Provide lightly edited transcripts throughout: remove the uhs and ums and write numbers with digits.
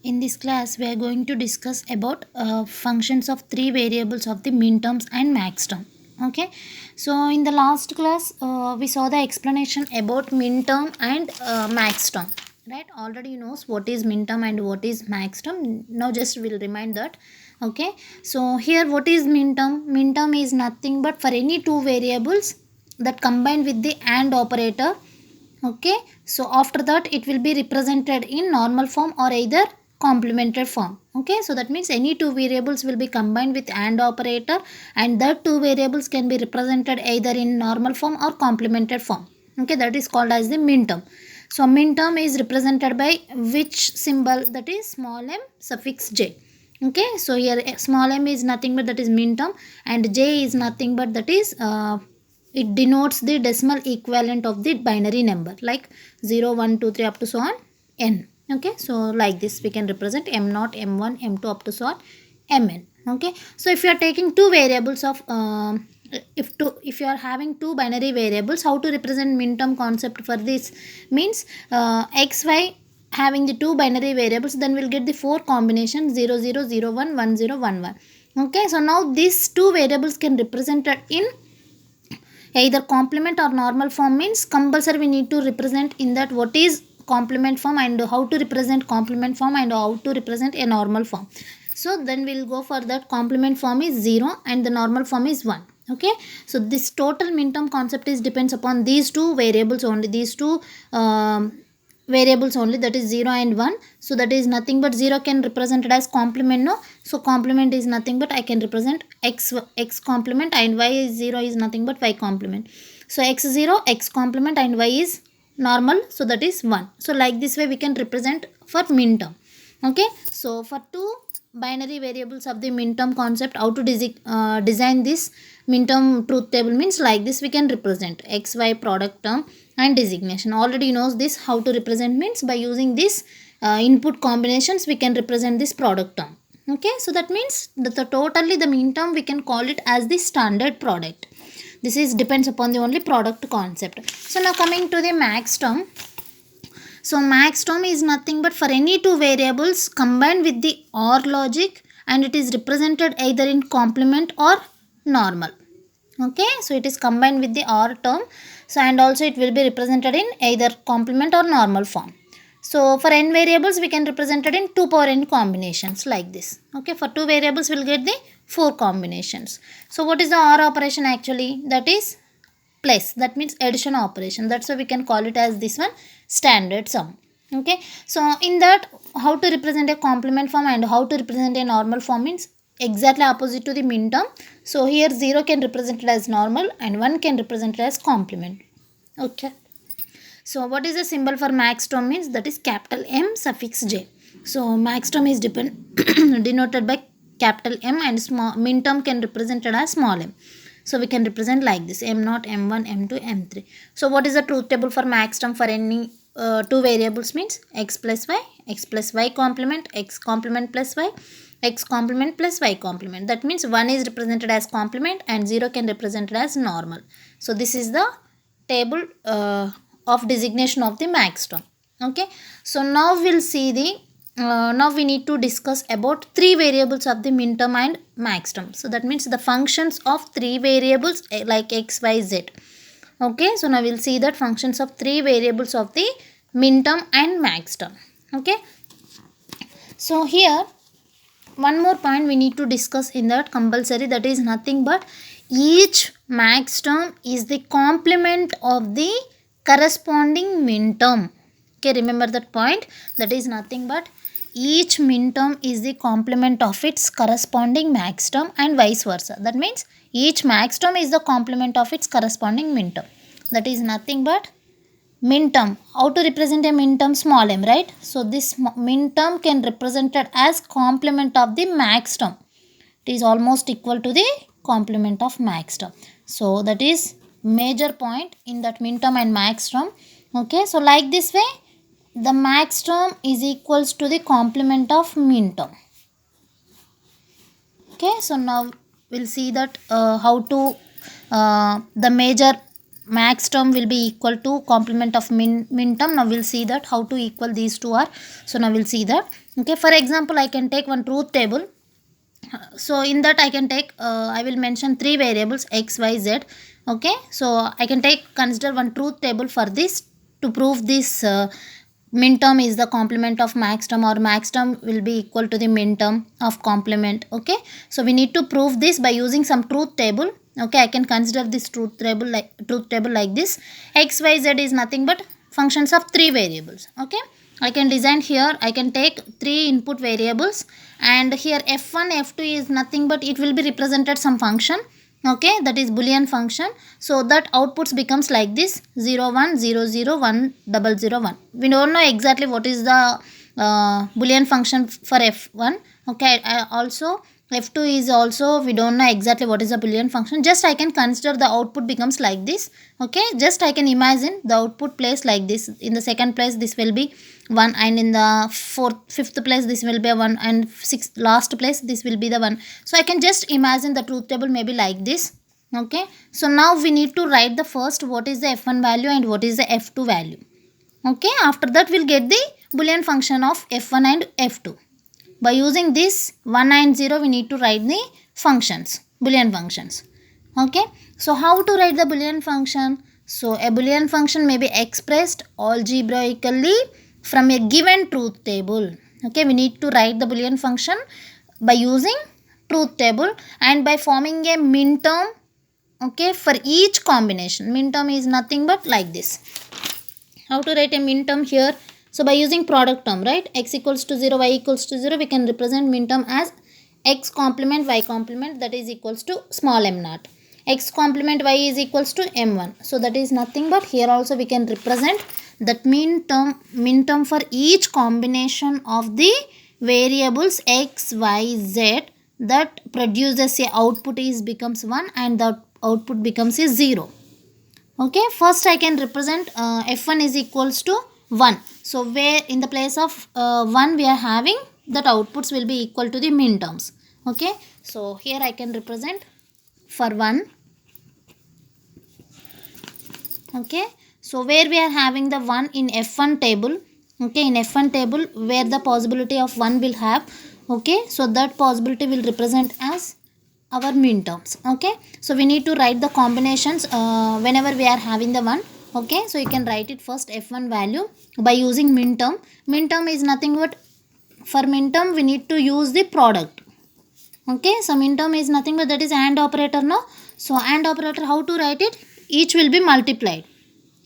In this class, we are going to discuss about functions of three variables of the minterms and maxterm. Okay, so in the last class, we saw the explanation about minterm and maxterm. Right, already you knows what is minterm and what is maxterm. Now just will remind that. Okay, so here what is minterm? Minterm is nothing but for any two variables that combine with the AND operator. Okay, so after that it will be represented in normal form or either complementary form. Okay, so that means any two variables will be combined with AND operator, and that two variables can be represented either in normal form or complementary form. Okay, that is called as the minterm. So minterm is represented by which symbol? That is small m suffix j. Okay, so here small m is nothing but that is minterm, and j is nothing but that is it denotes the decimal equivalent of the binary number, like 0 1 2 3 up to so on n. Okay, so like this we can represent m0 m1 m2 up to so on mn. Okay, so if you are taking two variables of if you are having two binary variables, how to represent minterm concept for this means xy having the two binary variables, then we'll get the four combinations 0 0 0 1 1 0 1 1. Okay, so now these two variables can represented in either complement or normal form. Means compulsory we need to represent in that what is complement form and how to represent complement form and how to represent a normal form. So then we'll go for that. Complement form is 0 and the normal form is 1. Okay, so this total minterm concept is depends upon these two variables only, these two um, variables only, that is 0 and 1. So that is nothing but 0 can represented as complement, no? So complement is nothing but I can represent x complement, and y is 0 is nothing but y complement. So x 0 x complement and y is normal, so that is 1. So like this way we can represent for minterm. Okay, so for two binary variables of the minterm concept, how to design this minterm truth table means like this we can represent xy product term and designation. Already knows this how to represent means by using this input combinations we can represent this product term. Okay, so that means that the totally the minterm we can call it as the standard product. This is depends upon the only product concept. So now coming to the max term. So max term is nothing but for any two variables combined with the OR logic, and it is represented either in complement or normal. Okay, so it is combined with the OR term. So and also it will be represented in either complement or normal form. So for n variables we can represent it in 2 power n combinations like this. Okay, for two variables we'll get the 4 combinations. So what is the OR operation actually? That is plus, that means addition operation. That's why we can call it as this one standard sum. Okay, so in that how to represent a complement form and how to represent a normal form means exactly opposite to the minterm. So here 0 can represent it as normal and 1 can represent it as complement. Okay, so what is the symbol for max term means that is capital M suffix J. So max term is denoted by capital M, and small minterm can represent it as small m. So we can represent like this m0, m1, m2, m3. So what is the truth table for max term for any two variables means x plus y complement, x complement plus y, x complement plus y complement. That means 1 is represented as complement and 0 can represent it as normal. So this is the table of designation of the max term. Okay, so now we'll see the now we need to discuss about three variables of the minterm and max term. So that means the functions of three variables like x, y, z. Okay, so now we'll see that functions of three variables of the minterm and max term. Okay, so here one more point we need to discuss in that compulsory, that is nothing but each max term is the complement of the corresponding minterm. Okay, remember that point, that is nothing but each minterm is the complement of its corresponding max term and vice versa. That means each max term is the complement of its corresponding minterm. That is nothing but minterm. How to represent a minterm? Small m, right? So this minterm can represented as complement of the max term. It is almost equal to the complement of max term. So that is major point in that minterm and max term. Okay, so like this way the max term is equals to the complement of minterm. Okay, so now we'll see that how to the major max term will be equal to complement of min term. Now we'll see that how to equal these two are. So now we'll see that. Okay, for example, I can take one truth table. So in that I can take I will mention three variables x, y, z. Okay, so I can take consider one truth table for this to prove this min term is the complement of max term, or max term will be equal to the min term of complement. Okay, so we need to prove this by using some truth table. Okay, I can consider this truth table like this. X, y, z is nothing but functions of three variables. Okay, I can design here, I can take three input variables, and here f1 f2 is nothing but it will be represented some function. Okay, that is boolean function. So that outputs becomes like this: 0 1 0 0 1 0 0 1. We don't know exactly what is the boolean function for f1. Okay, also f2 is also we don't know exactly what is the boolean function. Just I can consider the output becomes like this. Okay, just I can imagine the output place like this. In the second place this will be 1, and in the fifth place this will be a 1, and sixth last place this will be the 1. So I can just imagine the truth table maybe like this. Okay, so now we need to write the first what is the f1 value and what is the f2 value. Okay, after that we'll get the boolean function of f1 and f2. By using this 1 and 0 we need to write the functions, boolean functions. Okay, so how to write the boolean function? So a boolean function may be expressed algebraically from a given truth table. Okay, we need to write the boolean function by using truth table and by forming a min term. Okay, for each combination. Min term is nothing but like this. How to write a min term here? So by using product term, right? X equals to 0, y equals to 0, we can represent min term as x complement y complement, that is equals to small m naught. X complement y is equals to m1. So that is nothing but here also we can represent that min term for each combination of the variables x, y, z that produces a output is becomes 1 and the output becomes a 0. Okay, first I can represent f1 is equals to 1. So where in the place of 1 we are having that outputs will be equal to the min terms. Okay, so here I can represent for 1. Okay, so where we are having the 1 in f1 table. Okay, in f1 table where the possibility of 1 will have. Okay, so that possibility will represent as our min terms. Okay, so we need to write the combinations whenever we are having the 1. Okay, so you can write it first f1 value by using min term. Min term is nothing but for min term we need to use the product. Okay, so min term is nothing but that is AND operator. No, so AND operator, how to write it? Each will be multiplied.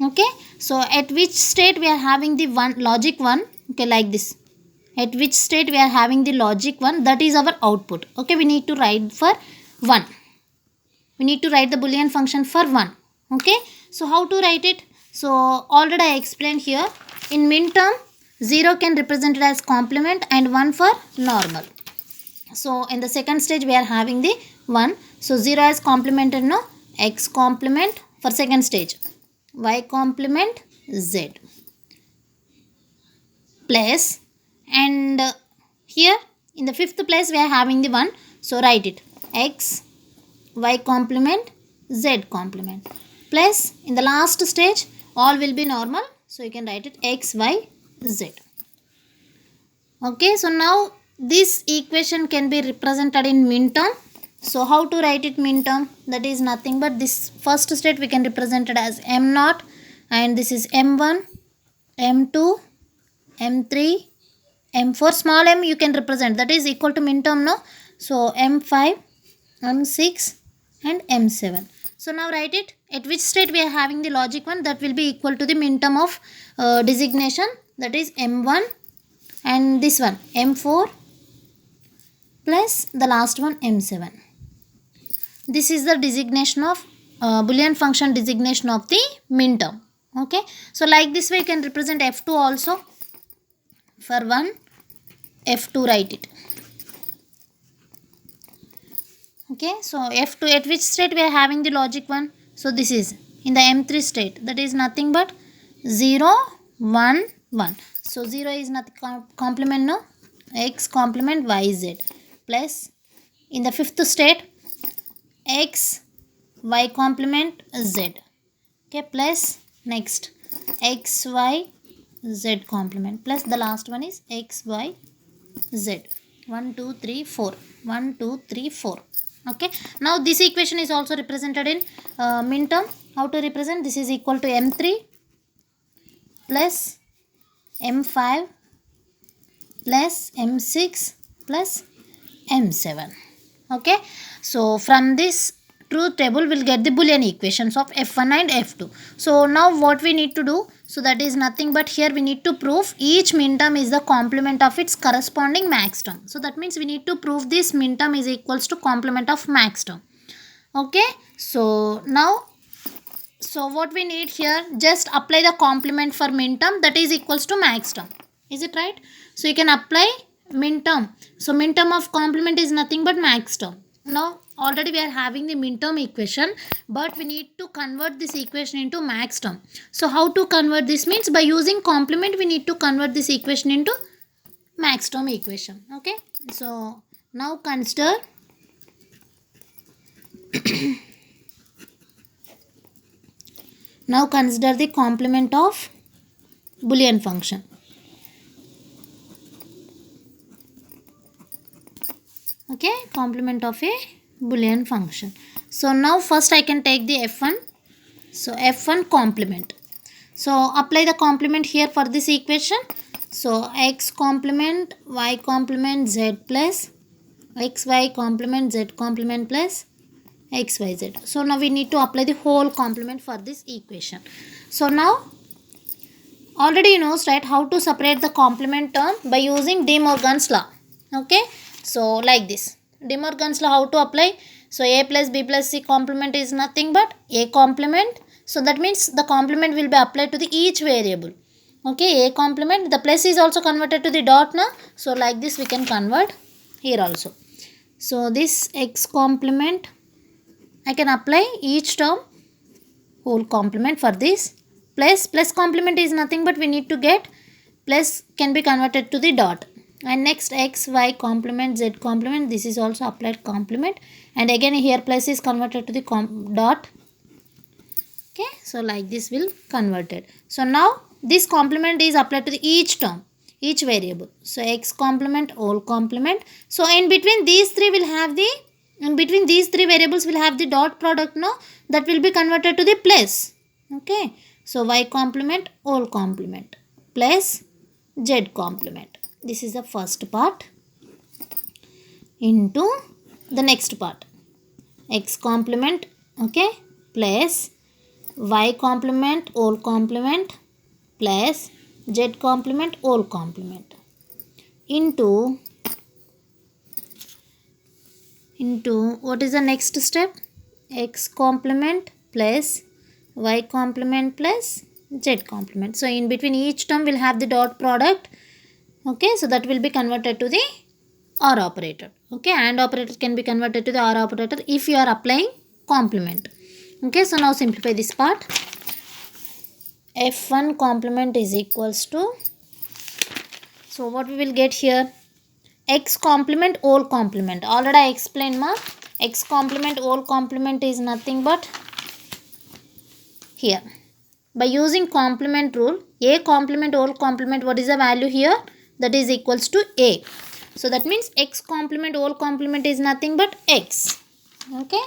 Okay, so at which state we are having the one logic 1. Okay, like this. At which state we are having the logic 1, that is our output. Okay, we need to write for 1. We need to write the boolean function for 1. Okay, so how to write it? So already I explained here. In min term 0 can represent it as complement and 1 for normal. So in the second stage we are having the 1. So 0 as complemented, no, x complement for second stage, y complement z plus, and here in the fifth place we are having the 1. So write it x, y complement, z complement, plus in the last stage all will be normal. So you can write it x, y, z. Okay, so now this equation can be represented in min term. So how to write it min term? That is nothing but this first state we can represent it as m0, and this is m1, m2, m3, m4. Small m you can represent, that is equal to min term, no? So m5, m6 and m7. So now write it. At which state we are having the logic 1, that will be equal to the min term of designation, that is m1, and this one m4 plus the last one m7. This is the designation of boolean function designation of the min term. Okay, so like this way you can represent f2 also. For 1 f2 write it. Okay, so f2 at which state we are having the logic 1? So this is in the m3 state, that is nothing but 0 1 1. So 0 is nothing complement, no, x complement y z, plus in the fifth state x, y complement z. Okay, plus next x y z complement plus the last one is x y z. 1 2 3 4, 1 2 3 4. Okay, now this equation is also represented in min term. How to represent? This is equal to m3 plus m5 plus m6 plus m7. Okay, so from this truth table we'll get the Boolean equations of f1 and f2. So now what we need to do, so that is nothing but here we need to prove each min term is the complement of its corresponding max term. So that means we need to prove this min term is equals to complement of max term. Okay, so now, so what we need here, just apply the complement for min term, that is equals to max term. Is it right? So you can apply min term. So min term of complement is nothing but max term. Now already we are having the min term equation, but we need to convert this equation into max term. So how to convert this means by using complement we need to convert this equation into max term equation. Okay, so now consider now consider the complement of Boolean function. Okay, complement of a Boolean function. So now first I can take the f1. So f1 complement. So apply the complement here for this equation. So x complement y complement z plus xy complement z complement plus xyz. So now we need to apply the whole complement for this equation. So now already you know, right, how to separate the complement term by using De Morgan's law. Okay, so like this, De Morgan's law, how to apply? So a plus b plus c complement is nothing but a complement. So that means the complement will be applied to the each variable. Okay, a complement, the plus is also converted to the dot now. So like this we can convert here also. So this x complement, I can apply each term whole complement for this. Plus complement is nothing but we need to get plus can be converted to the dot. And next x y complement z complement, this is also applied complement, and again here plus is converted to the dot. Okay, so like this will converted. So now this complement is applied to the each term, each variable. So x complement whole complement. So in between these three will have the, in between these three variables will have the dot product now, that will be converted to the plus. Okay, so y complement whole complement plus z complement. This is the first part. Into the next part, x complement, okay, plus y complement whole complement plus z complement whole complement into what is the next step? X complement plus y complement plus z complement. So in between each term will have the dot product. Okay, so that will be converted to the OR operator. Okay, AND operator can be converted to the OR operator if you are applying complement. Okay, so now simplify this part. F1 complement is equals to, so what we will get here? X complement whole complement. Already I explained ma. X complement whole complement is nothing but here. By using complement rule, A complement whole complement, what is the value here? That is equals to A. So that means x complement whole complement is nothing but x. Okay,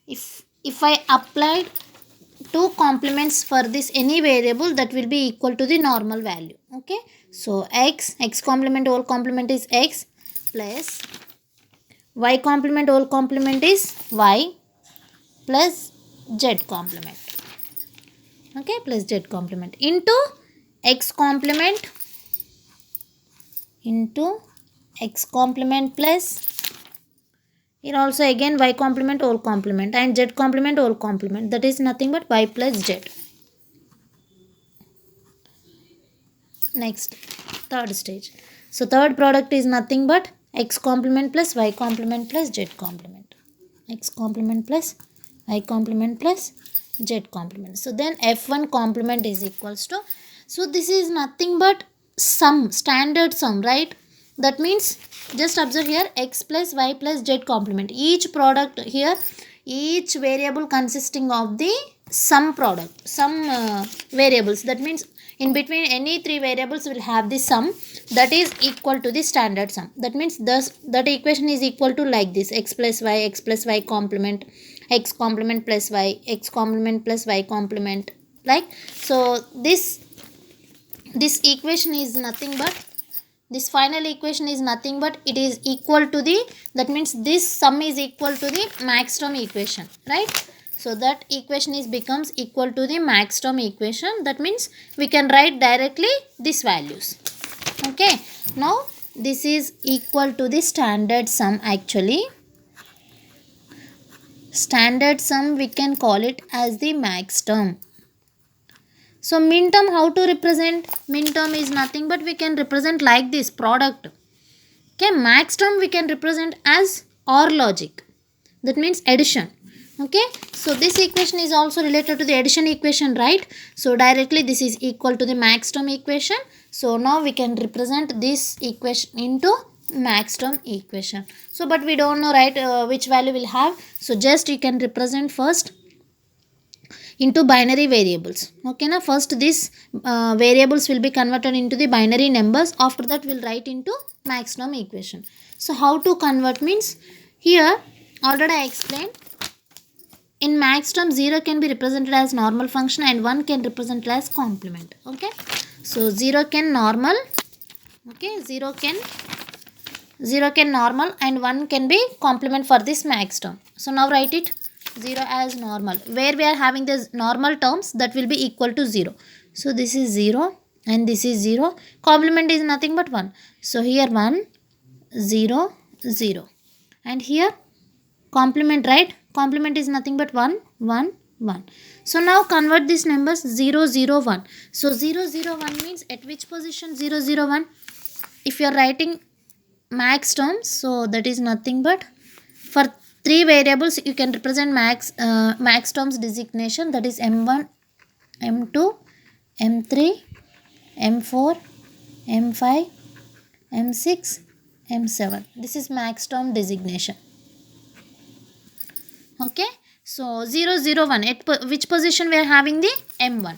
if I applied two complements for this any variable, that will be equal to the normal value. Okay, so x complement whole complement is x plus y complement whole complement is y plus z complement. Okay, plus z complement into x complement plus here also again y complement whole complement and z complement whole complement, that is nothing but y plus z. Next, third stage. So third product is nothing but x complement plus y complement plus z complement. X complement plus y complement plus z complement. So then f1 complement is equals to, so this is nothing but sum, standard sum, right? That means just observe here, x plus y plus z complement. Each product here, each variable consisting of the sum product, some variables. That means in between any three variables will have the sum that is equal to the standard sum. That means thus that equation is equal to like this: x plus y complement, x complement plus y, x complement plus y complement, like so. This equation is nothing but, this final equation is nothing but it is equal to the, that means this sum is equal to the max term equation, right? So that equation is becomes equal to the max term equation. That means we can write directly these values. Okay, now this is equal to the standard sum. Actually, standard sum we can call it as the max term. So min term, how to represent? Min term is nothing but we can represent like this product. Okay, max term we can represent as OR logic. That means addition. Okay, so this equation is also related to the addition equation, right? So directly this is equal to the max term equation. So now we can represent this equation into max term equation. So but we don't know, right, which value will have. So just you can represent first into binary variables. Okay, now first this variables will be converted into the binary numbers. After that we'll write into max term equation. So how to convert means, here already I explained, in max term 0 can be represented as normal function and 1 can represent as complement. Okay, so 0 can normal, okay, 0 can normal and 1 can be complement for this max term. So now write it 0 as normal, where we are having the normal terms that will be equal to 0. So this is 0 and this is 0. Complement is nothing but 1. So here 1, 0, 0. And here complement, right? Complement is nothing but 1, 1, 1. So now convert these numbers 0, 0, 1. So 0, 0, 1 means at which position 0, 0, 1? If you are writing max terms, so that is nothing but for three variables you can represent max terms designation, that is m1, m2, m3, m4, m5, m6, m7. This is max term designation. Okay, so 0, 0, 1, at which position we are having the m1.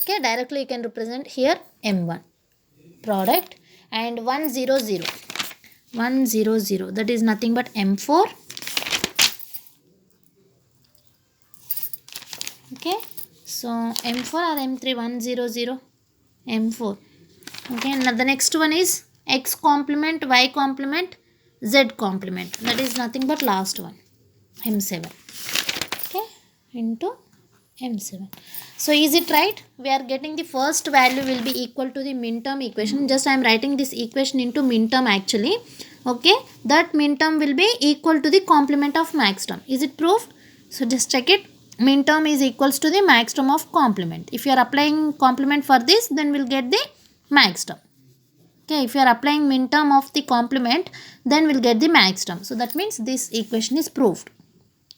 Okay, directly you can represent here m1 product, and 1, 0, 0, 1, 0, 0, that is nothing but m4. Okay, so m4 or m3, 1, 0, 0, m4. Okay, now the next one is x complement, y complement, z complement, that is nothing but last one, m7. Okay, into m7. So is it right? We are getting the first value will be equal to the min term equation. Just I am writing this equation into min term actually. Okay, that min term will be equal to the complement of max term. Is it proved? So just check it. Min term is equals to the max term of complement. If you are applying complement for this, then we'll get the max term. Okay, if you are applying min term of the complement, then we'll get the max term. So that means this equation is proved.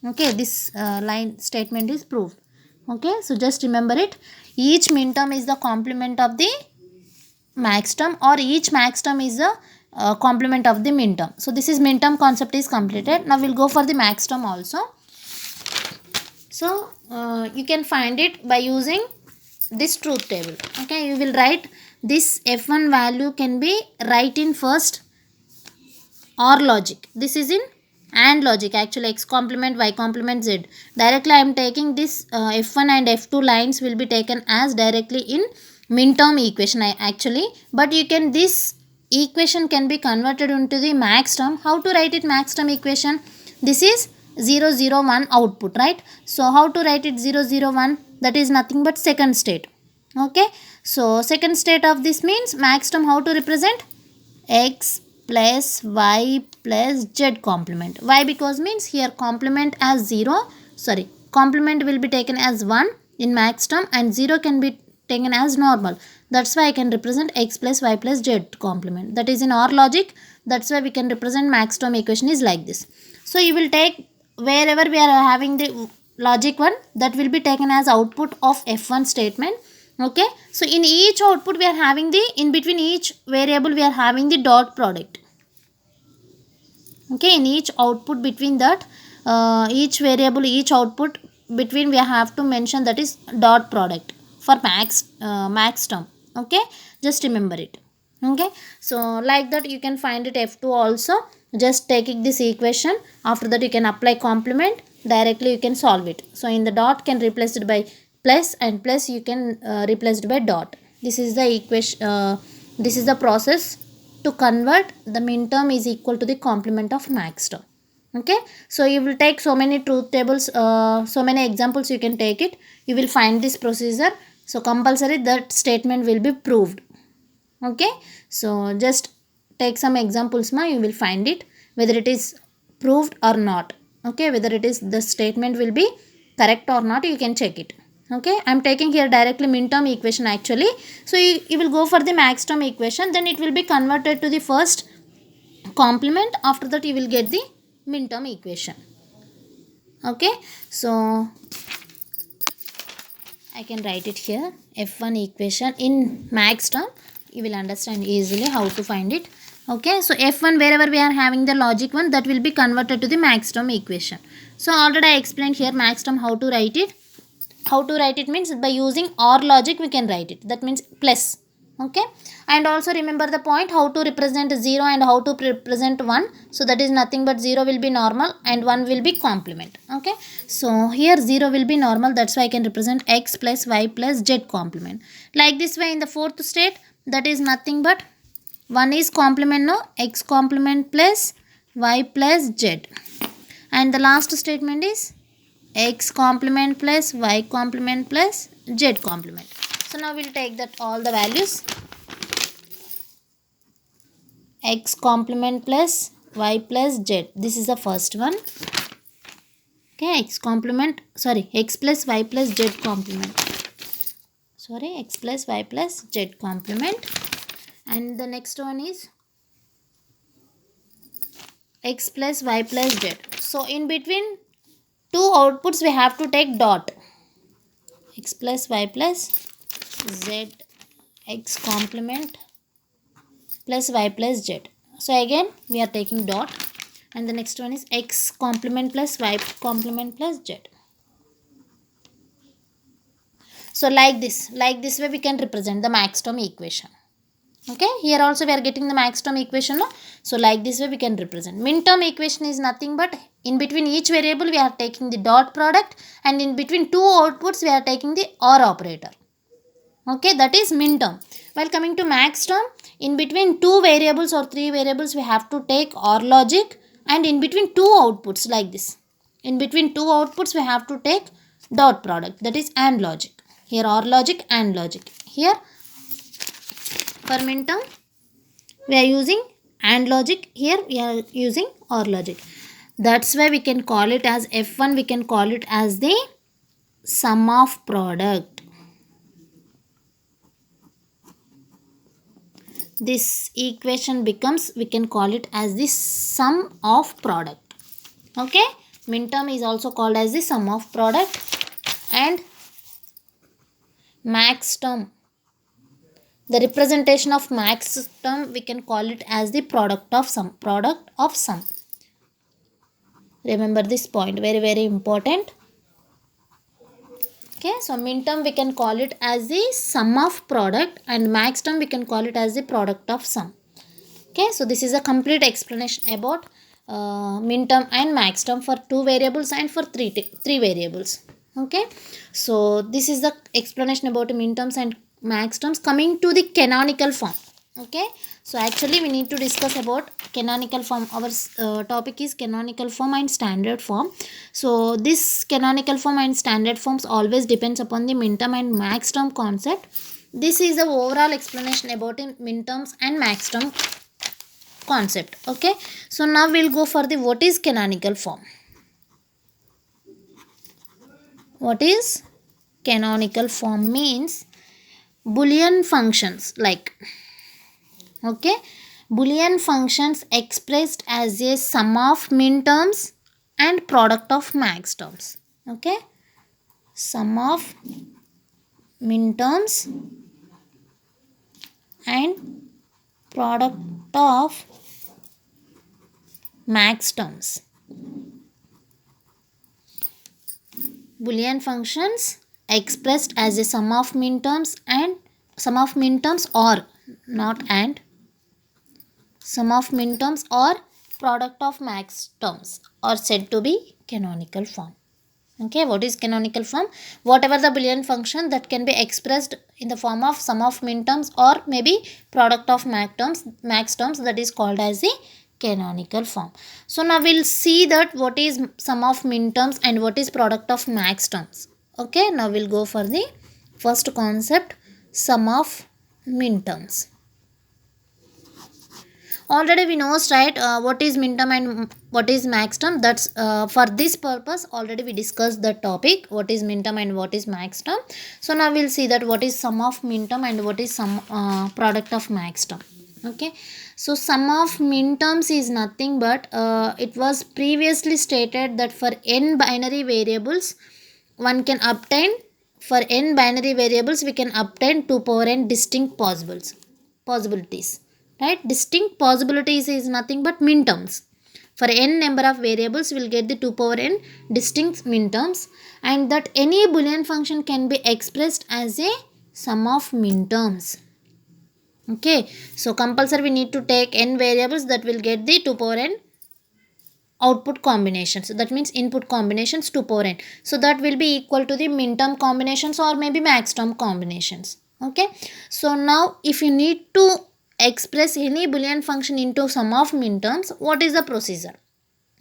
Okay, this line statement is proved. Okay, so just remember it. Each min term is the complement of the max term, or each max term is the complement of the min term. So this is min term concept is completed. Now we'll go for the max term also. So you can find it by using this truth table. Okay, you will write this f1 value can be write in first OR logic. This is in AND logic, actually x complement, y complement, z. Directly I am taking this f1 and f2 lines will be taken as directly in min term equation actually. But you can, this equation can be converted into the max term. How to write it max term equation? This is 0, 0, 1 output, right? So how to write it 0, 0, 1? That is nothing but second state. Okay, so second state of this means max term how to represent? X plus y plus z complement. Why? Because means here complement as 0, sorry, complement will be taken as 1 in max term and 0 can be taken as normal. That's why I can represent x plus y plus z complement. That is in OR logic. That's why we can represent max term equation is like this. So you will take wherever we are having the logic one, that will be taken as output of f1 statement. Okay, so in each output we are having the, in between each variable we are having the dot product. Okay, in each output between that each variable, each output between we have to mention that is dot product for max term. Okay, just remember it. Okay, so like that you can find it f2 also. Just taking this equation, after that you can apply complement, directly you can solve it. So in the dot can replace it by plus, and plus you can replace it by dot. This is the equation, this is the process to convert the min term is equal to the complement of max term. Okay, so you will take so many truth tables, so many examples you can take it, you will find this procedure. So compulsory that statement will be proved. Okay, so just take some examples ma, you will find it whether it is proved or not. Okay, whether it is the statement will be correct or not, you can check it. Okay, I'm taking here directly min term equation actually. So you will go for the max term equation, then it will be converted to the first complement, after that you will get the min term equation. Okay, so I can write it here, f1 equation in max term, you will understand easily how to find it. Okay, so f1 wherever we are having the logic one, that will be converted to the max term equation. So already I explained here max term how to write it. How to write it means by using or logic we can write it, that means plus. Okay, and also remember the point how to represent 0 and how to represent 1. So that is nothing but 0 will be normal and 1 will be complement. Okay, so here 0 will be normal, that's why I can represent x plus y plus z complement. Like this way in the fourth state, that is nothing but 1 is complement, no, x complement plus y plus z, and the last statement is x complement plus y complement plus z complement. So now we'll take that all the values, x complement plus y plus z, this is the first one. Okay, x complement, sorry, x plus y plus z complement, sorry, x plus y plus z complement, and the next one is x plus y plus z. So in between two outputs we have to take dot, x plus y plus z x complement plus y plus z. So again we are taking dot, and the next one is x complement plus y complement plus z. So like this way we can represent the max term equation. Okay, here also we are getting the max term equation, no? So like this way we can represent. Min term equation is nothing but in between each variable we are taking the dot product, and in between two outputs we are taking the or operator. Okay, that is min term. While coming to max term, in between two variables or three variables we have to take or logic, and in between two outputs like this. In between two outputs we have to take dot product, that is and logic. Here or logic and logic. Here for min term we are using and logic, here we are using or logic. That's why we can call it as f1, we can call it as the sum of product. This equation becomes, we can call it as the sum of product. Okay, min term is also called as the sum of product, and max term, the representation of max term we can call it as the product of sum, product of sum. Remember this point, very very important. Okay, so min term we can call it as the sum of product, and max term we can call it as the product of sum. Okay, so this is a complete explanation about min term and max term for two variables and for three variables. Okay, so this is the explanation about min terms and max terms. Coming to the canonical form. Okay, so actually we need to discuss about canonical form. Our topic is canonical form and standard form. So this canonical form and standard forms always depends upon the min term and max term concept. This is the overall explanation about min terms and max term concept. Okay, so now we'll go for the what is canonical form. What is canonical form means Boolean functions, like, okay, Boolean functions expressed as a sum of min terms and product of max terms. Okay, sum of min terms and product of max terms. Boolean functions expressed as a sum of minterms and sum of minterms or not and sum of minterms or product of max terms are said to be canonical form. Okay, what is canonical form? Whatever the Boolean function that can be expressed in the form of sum of minterms or maybe product of max terms, that is called as the canonical form. So now we'll see that what is sum of minterms and what is product of max terms. Okay, now we'll go for the first concept, sum of minterms. Already we know, right, what is minterm and what is max term. That's for this purpose already we discussed the topic, what is minterm and what is max term. So now we'll see that what is sum of minterm and what is sum product of max term. Okay, so sum of minterms is nothing but it was previously stated that for n binary variables one can obtain, for n binary variables we can obtain 2 power n distinct possibilities, right? Distinct possibilities is nothing but minterms. For n number of variables we'll get the 2 power n distinct minterms, and that any Boolean function can be expressed as a sum of minterms. Okay, so compulsory we need to take n variables, that will get the 2 power n output combinations, that means input combinations 2 power n, so that will be equal to the minterm combinations or maybe max term combinations. Okay, so now if you need to express any Boolean function into sum of minterms, what is the procedure?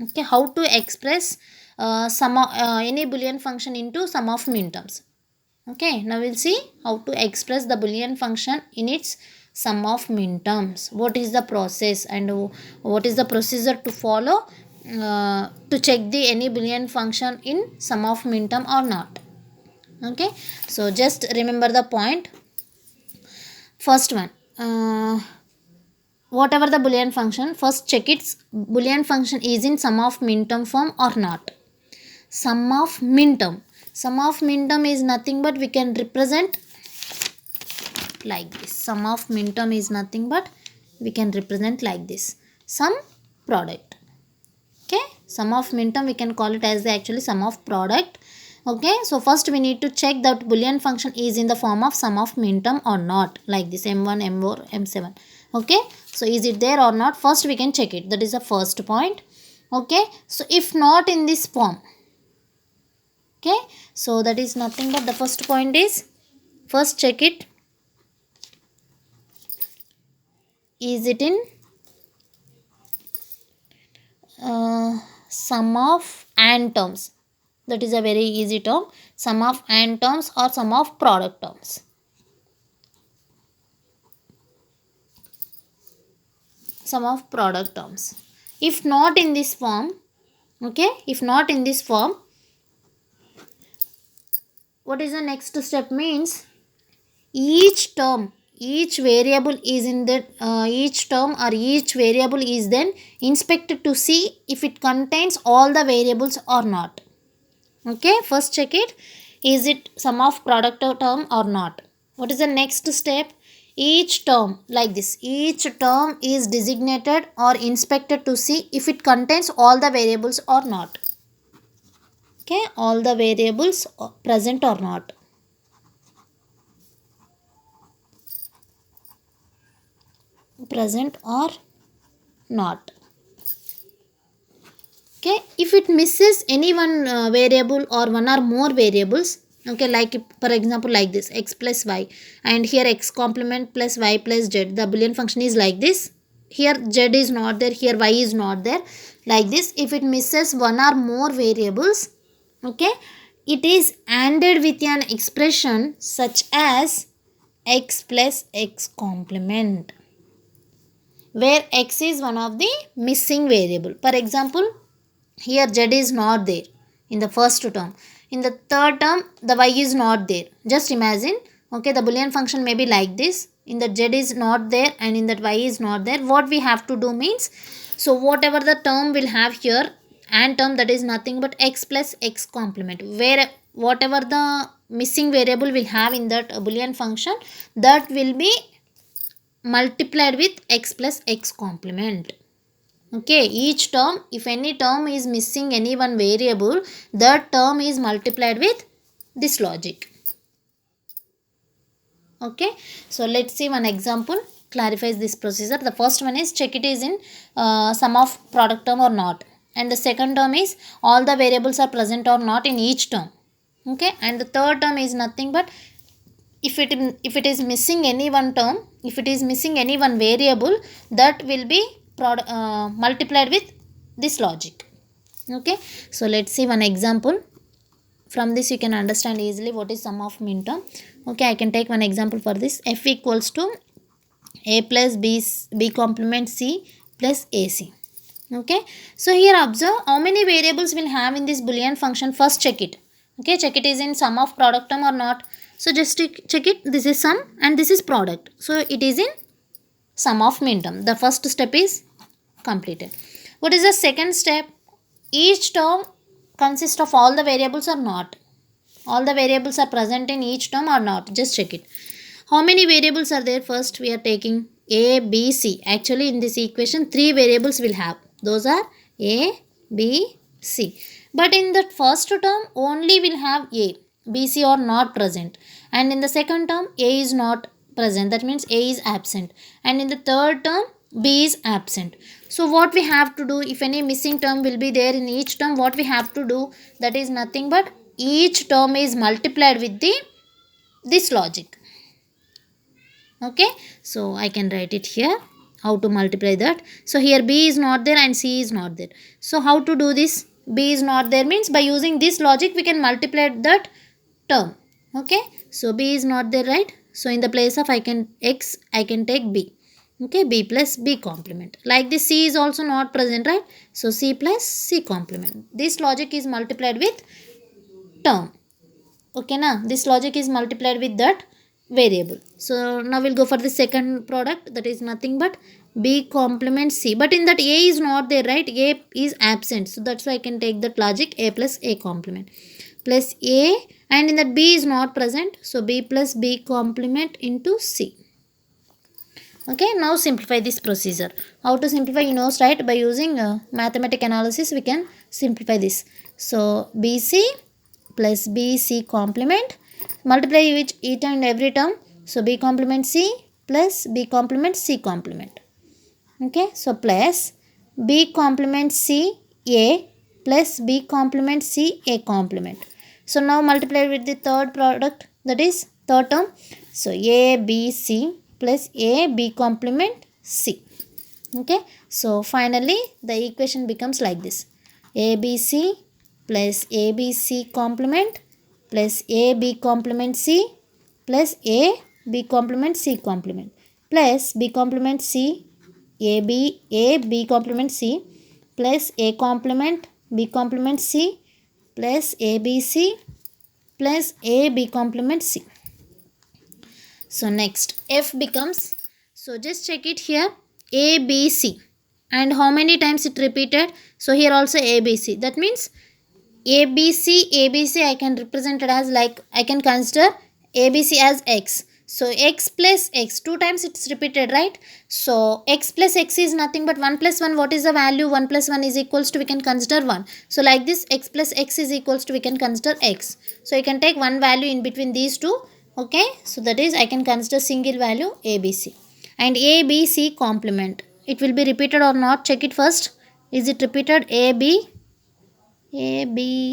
Okay, how to express any Boolean function into sum of minterms. Okay, now we'll see how to express the Boolean function in its sum of minterms. What is the process and what is the procedure to follow to check the any Boolean function in sum of minterm or not. Okay, so just remember the point. First one, whatever the Boolean function, first check its Boolean function is in sum of minterm form or not. Sum of minterm, sum of minterm is nothing but we can represent like this. Sum of minterm is nothing but we can represent like this, sum product. Okay, sum of minterm we can call it as the actually sum of product. Okay, so first we need to check that Boolean function is in the form of sum of minterm or not, like this m1 m4 m7. Okay, so is it there or not, first we can check it, that is the first point. Okay, so if not in this form, okay, so that is nothing but the first point is, first check it, is it in sum of and terms, that is a very easy term, sum of and terms or sum of product terms. Sum of product terms. If not in this form, okay, if not in this form, what is the next step means, each term, each variable is in that each term or each variable is then inspected to see if it contains all the variables or not. Okay, first check it, is it sum of product term or not. What is the next step, each term, like this, each term is designated or inspected to see if it contains all the variables or not. Okay, all the variables present or not. Present or not. Okay, if it misses any one variable or one or more variables, okay, like for example like this, x plus y, and here x complement plus y plus z, the Boolean function is like this, here z is not there, here y is not there, like this. If it misses one or more variables, okay, it is ANDed with an expression such as x plus x complement, where x is one of the missing variable. For example, here z is not there in the first term, in the third term the y is not there. Just imagine, okay, the Boolean function may be like this, in that z is not there and in that y is not there. What we have to do means, so whatever the term will have here, and term, that is nothing but x plus x complement, where whatever the missing variable will have in that Boolean function, that will be multiplied with x plus x complement. Okay, each term, if any term is missing any one variable, that term is multiplied with this logic. Okay, so let's see one example clarifies this procedure. The first one is check it is in sum of product term or not, and the second term is all the variables are present or not in each term. Okay, and the third term is nothing but if it is missing any one term, if it is missing any one variable, that will be multiplied with this logic. Okay, so let's see one example. From this you can understand easily what is sum of minterm. Okay, I can take one example for this. F equals to a plus b complement c plus ac. Okay, so here observe how many variables will have in this boolean function. First check it. Okay, check it is in sum of product term or not. So just check it. This is sum and this is product, so it is in sum of minterm. The first step is completed. What is the second step? Each term consists of all the variables or not. All the variables are present in each term or not. Just check it. How many variables are there? First we are taking a, b, c. Actually in this equation 3 variables will have. Those are a, b, c. But in that first term only will have a, b, c are not present. And in the second term a is not present. That means a is absent. And in the third term b is absent. So what we have to do, if any missing term will be there in each term, what we have to do, that is nothing but each term is multiplied with this logic. Okay, so I can write it here how to multiply that. So here b is not there and c is not there. So how to do this? B is not there means by using this logic we can multiply that term. Okay, so b is not there, right? So in the place of x I can take b. Okay, b plus b complement. Like this c is also not present, right? So c plus c complement. This logic is multiplied with term. Okay, now this logic is multiplied with that variable. So now we'll go for the second product, that is nothing but b complement c. But in that a is not there, right? A is absent. So that's why I can take that logic a plus a complement plus a, and in that b is not present. So b plus b complement into c. Okay, now simplify this procedure. How to simplify, you know, right? By using mathematical analysis we can simplify this. So bc plus bc complement, multiply each and every term. So b complement c plus b complement c complement. Okay, so plus b complement c a plus b complement c a complement. So now multiply with the third product, that is third term. So a b c plus a b complement c. Okay, so finally the equation becomes like this: abc plus abc complement plus ab complement c plus a b complement c complement plus b complement c a b complement c plus a complement b complement c plus abc plus a b complement c. So next f becomes, so just check it here, a b c, and how many times it repeated. So here also a b c, that means ABC I can represent it as, like, I can consider ABC as x. So x plus x, 2 times it's repeated, right? So x plus x is nothing but 1 plus 1. What is the value? 1 plus 1 is equals to, we can consider 1. So like this, x plus x is equals to, we can consider x. So I can take one value in between these two. Okay, so that is I can consider single value ABC. And ABC complement, it will be repeated or not? Check it first. Is it repeated? A B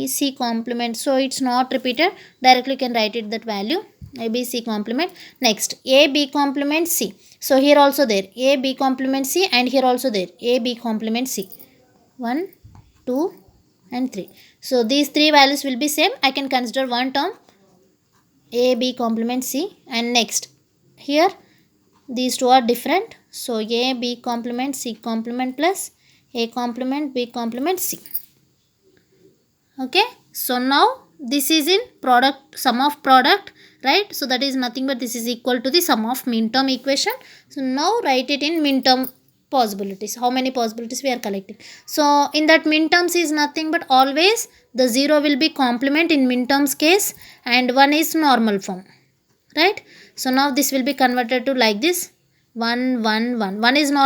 C complement, so it's not repeated. Directly you can write it that value A B C complement. Next A B complement C, so here also there A B complement C, and here also there A B complement C, 1 2 and 3. So these 3 values will be same. I can consider one term A B complement C, and next here these two are different. So A B complement C complement plus A complement B complement C. Okay, so now this is in product, sum of product, right? So that is nothing but this is equal to the sum of minterm equation. So now write it in minterm possibilities. How many possibilities we are collecting? So in that minterms is nothing but always the 0 will be complement in minterms case, and 1 is normal form, right? So now this will be converted to like this: 1 1 1. 1 is normal.